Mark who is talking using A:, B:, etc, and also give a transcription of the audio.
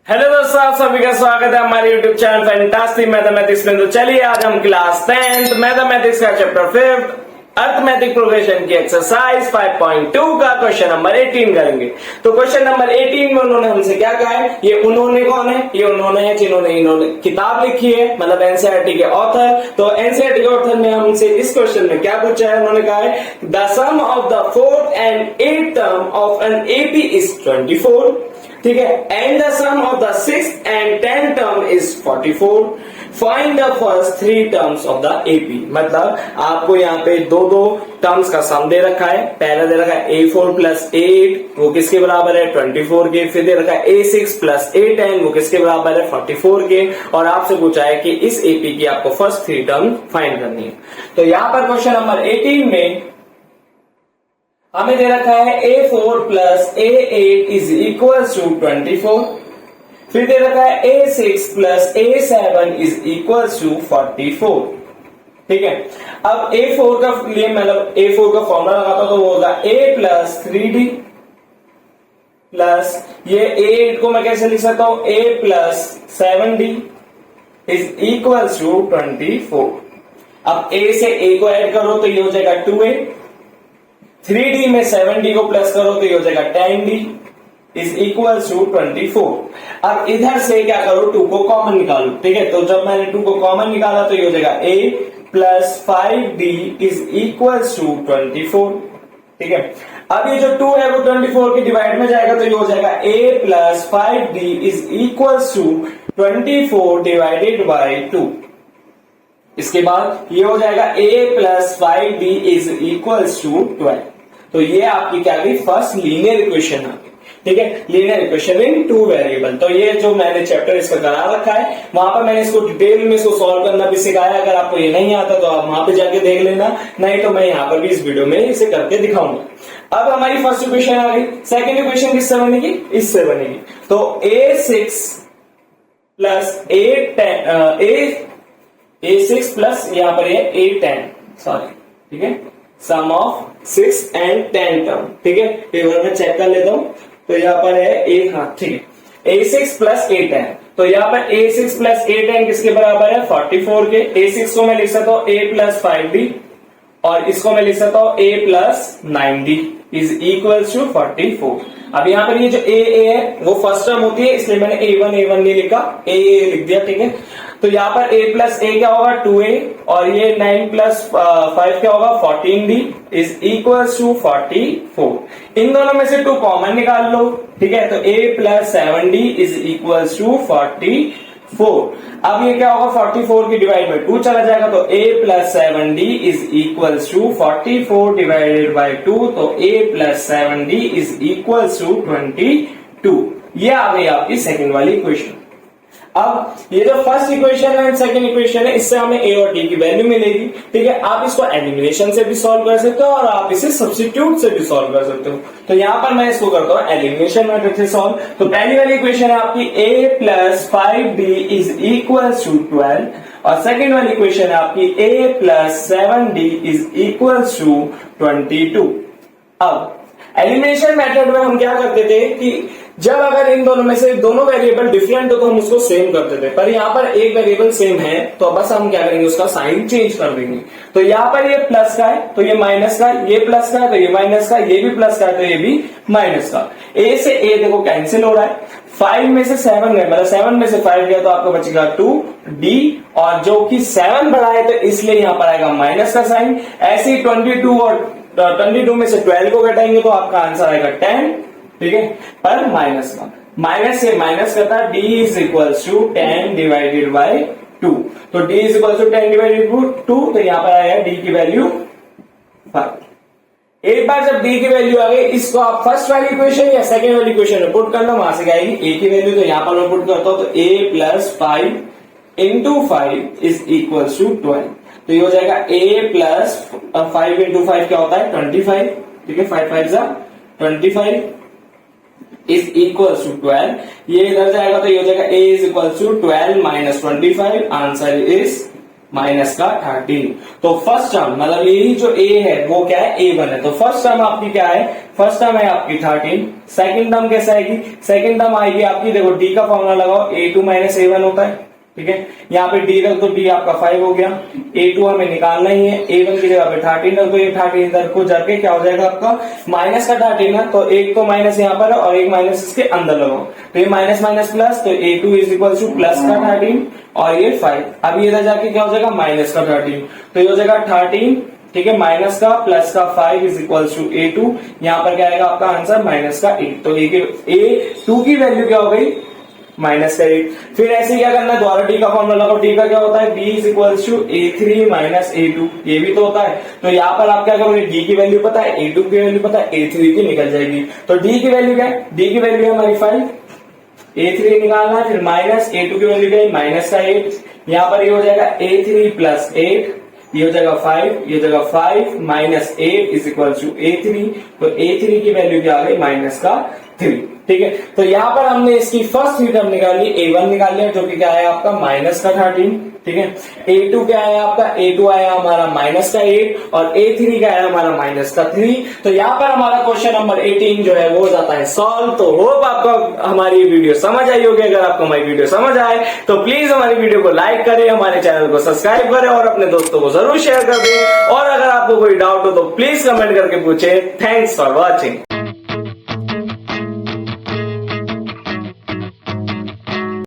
A: Hello दोस्तों, आप सभी का स्वागत है हमारे यूट्यूब चैनल फैंटास्टिक मैथमेटिक्स में। तो चलिए आज हम क्लास 10th मैथमेटिक्स का चैप्टर 5 अर्थमेटिक प्रोग्रेशन की एक्सरसाइज 5.2 का क्वेश्चन नंबर 18 करेंगे। तो क्वेश्चन नंबर 18 में उन्होंने हमसे क्या कहा है, ये उन्होंने कौन है, ये उन्होंने है जिन्होंने इन्होंने किताब लिखी है, मतलब एनसीईआरटी के ऑथर। तो एनसीईआरटी के ऑथर ने हमसे इस क्वेश्चन में क्या पूछा है, उन्होंने कहा है the sum of the 4th and 8th term of an AP is 24, ठीक है, and the sum of the 6th and 10th term is 44। Find the first 3 terms of the AP. मतलब आपको यहाँ पे दो टर्म्स का सम दे रखा है। पहला दे रखा है A4 प्लस A8, वो किसके बराबर है 24 के। फिर दे रखा है A6 प्लस A10, वो किसके बराबर है 44 के। और आपसे पूछा है कि इस एपी की आपको फर्स्ट 3 टर्म फाइंड करनी है। तो यहाँ पर क्वेश्चन नंबर 18 में हमें दे रखा है A4 plus A8 is equal to 24। फिर दे रखा है A6 plus A7 is equal to 44, ठीक है। अब A4 का लिए मतलब A4 का फॉर्मूला लगाता तो वो होगा A प्लस 3D प्लस ये A8 को मैं कैसे लिख सकता हूं, A plus 7D is equal to 24। अब A से A को ऐड करो तो ये हो जाएगा 2A, 3D में 7D को प्लस करो तो ये हो जाएगा 10D इज इक्वल टू 24। अब इधर से क्या करो, 2 को कॉमन निकालो, ठीक है। तो जब मैंने 2 को कॉमन निकाला तो ये हो जाएगा A plus 5D is equal to 24, ठीक है। अब ये जो 2 है वो 24 के डिवाइड में जाएगा तो ये हो जाएगा A plus 5D is equal to 24 divided by 2। इसके बाद ये हो जाएगा A plus 5D is equal to 12। तो ये आपकी क्या गई, फर्स्ट लीनियर इक्वेशन आ गई, ठीक है। Linear equation in 2 variable. तो ये जो मैंने चैप्टर इसका करा रखा है, वहां पर मैंने इसको डिटेल में इसको सॉल्व करना भी सिखाया। अगर आपको ये नहीं आता तो आप वहां पे जाके देख लेना, नहीं तो मैं यहाँ पर भी इस वीडियो में इसे करके दिखाऊंगा। अब हमारी फर्स्ट इक्वेशन आ गई। सेकेंड इक्वेशन किससे बनेगी, इससे बनेगी। तो A6 प्लस A6 प्लस यहाँ पर ये A10, सॉरी, ठीक है, सम ऑफ 6 and 10 टर्म, ठीक है। एक बार मैं चेक कर लेता हूं। तो यहाँ पर है A, हाँ ठीक है, A6 प्लस A10। तो यहाँ पर A6 प्लस A10 किसके बराबर है 44 के। A6 को मैं लिख सकता हूँ A प्लस 5D और इसको मैं लिख सकता हूँ A plus 9D is equal to 44। अब यहाँ पर ये जो A है वो फर्स्ट टर्म होती है, इसलिए मैंने A1 नहीं लिखा, A लिख दिया, ठीक है। तो यहाँ पर A प्लस A क्या होगा 2A और ये 9 प्लस 5 क्या होगा 14D इज इक्वल टू 44। इन दोनों में से 2 कॉमन निकाल लो, ठीक है। तो A plus 7D is equal to 44। अब ये क्या होगा 44 की डिवाइड में 2 चला जाएगा तो A plus 7D is equal to 44 divided by 2। तो A plus 7D is equal to 22। ये आ गई आपकी सेकंड वाली इक्वेशन। अब ये जो फर्स्ट इक्वेशन है सेकंड इक्वेशन है, इससे हमें A और D की वैल्यू मिलेगी, ठीक है। आप इसको एलिमिनेशन से भी सॉल्व कर सकते हो और आप इसे सब्स्टिट्यूट से भी सॉल्व कर सकते हो। तो यहां पर मैं इसको करता हूं एलिमिनेशन मेथड से सॉल्व। तो पहली वाली इक्वेशन है आपकी A plus 5D is equal to 12 और सेकेंड वाली इक्वेशन है आपकी A plus 7D is equal to 22। अब एलिमिनेशन मेथड में हम क्या करते थे कि जब अगर इन दोनों में से दोनों वेरिएबल डिफरेंट हो तो हम उसको सेम करते थे, पर यहाँ पर एक वेरिएबल सेम है तो बस हम क्या करेंगे, उसका साइन चेंज कर देंगे। तो यहाँ पर ये प्लस का है तो ये माइनस का, ये प्लस का है तो ये माइनस का, ये भी प्लस का है तो ये भी माइनस का। A से A देखो कैंसिल हो रहा है, 5 में से 7 गए, मतलब 7 में से 5 गया तो आपको बचेगा 2D और जो कि 7 बड़ा है तो इसलिए यहाँ पर आएगा माइनस का साइन। ऐसे ही 22 और 22 में से 12 को घटाएंगे तो आपका आंसर आएगा 10, ठीक है, पर माइनस का, माइनस से माइनस करता है D is equal to 10 divided by 2। तो D is equal to 10 divided 2, तो यहां पर आया D की वैल्यू 5। एक बार जब D की वैल्यू आ गई, इसको आप फर्स्ट वाली इक्वेशन या सेकेंड वाली इक्वेशन में पुट करना, वहां से आएगी A की वैल्यू। तो यहां पर मैं पुट करता हूं तो A plus 5 into 5 is equal to 12। तो ये हो जाएगा A प्लस 5 इंटू 5 क्या होता है 25, ठीक है, 5 5 जा 25 इज इक्वल टू 12। ये इधर जाएगा तो ये हो जाएगा A is equal to 12 minus 25, answer is minus का 13। तो फर्स्ट टर्म मतलब यही जो a है वो क्या है, a1 है। तो फर्स्ट टर्म आपकी क्या है, फर्स्ट टर्म है आपकी 13। सेकंड टर्म कैसे आएगी, सेकंड टर्म आएगी आपकी, देखो d का फॉर्मूला लगाओ, a2 माइनस a1 होता है, ठीक है। यहाँ पे d रख दो, d आपका 5 हो गया, a2 हमें निकालना ही है, a1 की जगह पे 13 रख दो, ये 13 इधर को जाके क्या हो जाएगा आपका माइनस का 13 है, तो एक तो माइनस यहाँ पर है और एक माइनस इसके अंदर लगाओ, तो ये माइनस माइनस प्लस, तो a2 is equal two plus का 13 और ये 5। अब इधर जाके क्या हो जाएगा माइनस का 13, तो ये हो जाएगा 13, ठीक है, माइनस का प्लस का 5 इज इक्वल टू a2। यहाँ पर क्या आएगा आपका आंसर माइनस का 8। तो a2 की वैल्यू क्या हो गई माइनस का 8। फिर ऐसे क्या करना है, द्वारा डी का फॉर्मूला लगाओ, डी का क्या होता है b is equal to a3 minus a2, ये भी तो होता है। तो यहाँ पर आप क्या करोगे, d की वैल्यू पता है, a2 की वैल्यू पता है, a3 की निकल जाएगी। तो d की वैल्यू क्या है, d की वैल्यू है हमारी 5, a3 निकालना है, फिर माइनस a2 की वैल्यू क्या है माइनस का 8। यहाँ पर ये हो जाएगा a3 प्लस 8, ये हो जाएगा 5, ये हो जाएगा 5 minus 8 is equal to a3। तो a3 की वैल्यू क्या आ गई माइनस का 3, ठीक है। तो यहाँ पर हमने इसकी फर्स्ट टर्म निकाली, a1 निकाल लिया जो कि क्या है आपका माइनस का 13, ठीक है। a2 क्या है आपका, a2 आया हमारा माइनस का 8 और a3 क्या है हमारा माइनस का 3। तो यहाँ पर हमारा क्वेश्चन नंबर 18 जो है वो हो जाता है सॉल्व। तो होप आपको हमारी वीडियो समझ आई होगी। अगर आपको हमारी वीडियो समझ आए तो प्लीज हमारी वीडियो को लाइक करें, हमारे चैनल को सब्सक्राइब करें और अपने दोस्तों को जरूर शेयर कर दें। और अगर आपको कोई डाउट हो तो प्लीज कमेंट करके पूछे। Thanks for watching.